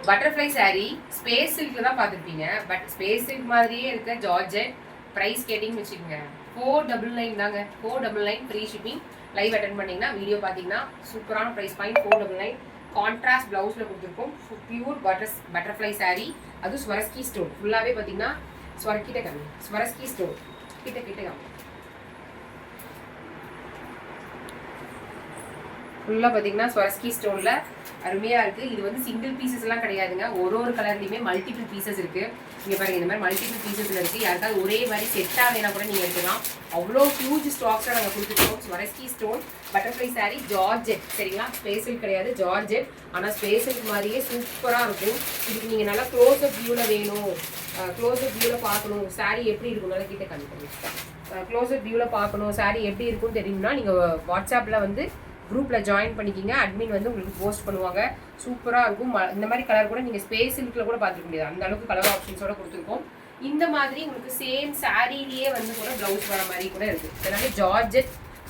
Butterfly sari space சில்க்ல தான் பார்த்துருப்பீங்க. But space silk மாதிரியே இருக்க ஜார்ஜெட். ப்ரைஸ் கேட்டிங்கன்னு வச்சுக்கோங்க 499 தாங்க. 499 ஃப்ரீ ஷிப்பிங். லைவ் அட்டன் பண்ணிங்கன்னா வீடியோ பார்த்தீங்கன்னா சூப்பரான ப்ரைஸ் பாயிண்ட் 499. கான்ட்ராஸ்ட் ப்ளவுஸில் கொடுத்துருக்கோம். Pure butterfly sari. அதுவும் ஸ்வரஸ்கி ஸ்டோன் ஃபுல்லாகவே பார்த்தீங்கன்னா ஸ்வரஸ்கி ஸ்டோன் கிட்ட காமி ஃபுல்லாக பார்த்தீங்கன்னா ஸ்வரஸ்கி ஸ்டோனில் அருமையாக இருக்குது. இது வந்து சிங்கிள் பீசஸ்லாம் கிடையாதுங்க. ஒரு கலர்லையுமே மல்டிபிள் பீசஸ் இருக்குது. இங்கே பாருங்கள், இந்த மாதிரி மல்டிபிள் பீசஸில் இருக்குது. யாருக்காவது ஒரே மாதிரி செட்டாக வேணா கூட நீங்கள் எடுத்துக்கலாம். அவ்வளோ ஹியூஜ் ஸ்டாக்ஸாக நாங்கள் கொடுத்துருக்கோம். ஸ்வரஸ்கி ஸ்டோன் பட்டர்ஃப்ளை சாரீ ஜார்ஜெட். சரிங்களா, ஸ்பேசில் கிடையாது, ஜார்ஜெட். ஆனால் ஸ்பேசில் மாதிரியே சூப்பராக இருக்கும். இதுக்கு நீங்கள் நல்லா க்ளோஸ்அப் வியூவில் வேணும், க்ளோஸ்அப் வியூவில் பார்க்கணும் சாரீ எப்படி இருக்கும், நல்லா கிட்ட காமிக்கணும். க்ளோஸ்அப் வியூவில் பார்க்கணும் சாரீ எப்படி இருக்கும்னு தெரியும்னா நீங்கள் வாட்ஸ்அப்பில் வந்து குரூப்பில் ஜாயின் பண்ணிக்கிங்க. அட்மின் வந்து உங்களுக்கு போஸ்ட் பண்ணுவாங்க. சூப்பராக இருக்கும். இந்த மாதிரி கலர் கூட நீங்கள் ஸ்பேஸ் சில்கில் கூட பார்த்துக்க முடியாது, அந்த அளவுக்கு கலர் ஆப்ஷன்ஸோட கொடுத்துருக்கோம். இந்த மாதிரி உங்களுக்கு சேம் சாரீலேயே வந்து கூட ப்ளவுஸ் வர மாதிரி கூட இருக்குது. அதனால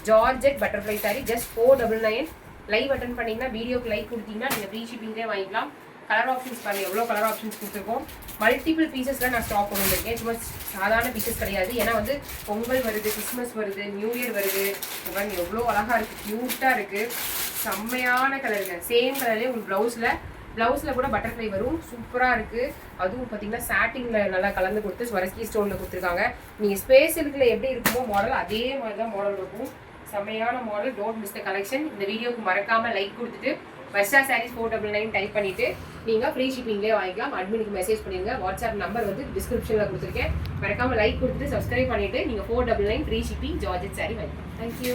georgette butterfly sari just 499. Live attend பண்ணிங்கன்னா வீடியோக்கு லைக் கொடுத்தீங்கன்னா நீங்கள் ஃப்ரீ ஷிப்பிங்லேயே வாங்கிக்கலாம். கலர் ஆப்ஷன்ஸ் பாருங்கள், எவ்வளோ கலர் ஆப்ஷன்ஸ் கொடுத்துருக்கோம். மல்டிபிள் பீசஸில் நான் ஸ்டாக் கொண்டு வந்திருக்கேன். சும்மா சாதாரண பீசஸ் கிடையாது. ஏன்னா வந்து பொங்கல் வருது, கிறிஸ்மஸ் வருது, நியூ இயர் வருது. பாருங்க எவ்வளோ அழகாக இருக்குது, க்யூட்டாக இருக்குது, செம்மையான கலருங்க. சேம் கலர்லேயே உங்களுக்கு ப்ளவுஸில் கூட பட்டர்ஃப்ளை வரும். சூப்பராக இருக்குது. அதுவும் பார்த்தீங்கன்னா சாட்டிங்கில் நல்லா கலந்து கொடுத்து ஸ்வரஸ்கி ஸ்டோனில் கொடுத்துருக்காங்க. நீங்கள் ஸ்பேஸ் சில்கில் எப்படி இருக்குமோ மாடல் அதே மாதிரி தான் மாடல் இருக்கும். செம்மையான model. Don't miss the collection. இந்த வீடியோக்கு மறக்காமல் லைக் கொடுத்துட்டு வர்ஷா சாரீஸ் 499 டைப் பண்ணிவிட்டு நீங்கள் ஃப்ரீ ஷிப்பிங்லேயே வாங்கிக்கலாம். அட்மினுக்கு மெசேஜ் பண்ணிடுங்க. வாட்ஸ்அப் நம்பர் வந்து டிஸ்கிரிப்ஷனில் கொடுத்துருக்கேன். மறக்காமல் லைக் கொடுத்துட்டு சப்ஸ்கிரைப் பண்ணிவிட்டு நீங்கள் 499 ஃப்ரீ ஷிப்பிங் ஜார்ஜெட் சாரீ வாங்கிக்கலாம். தேங்க்யூ.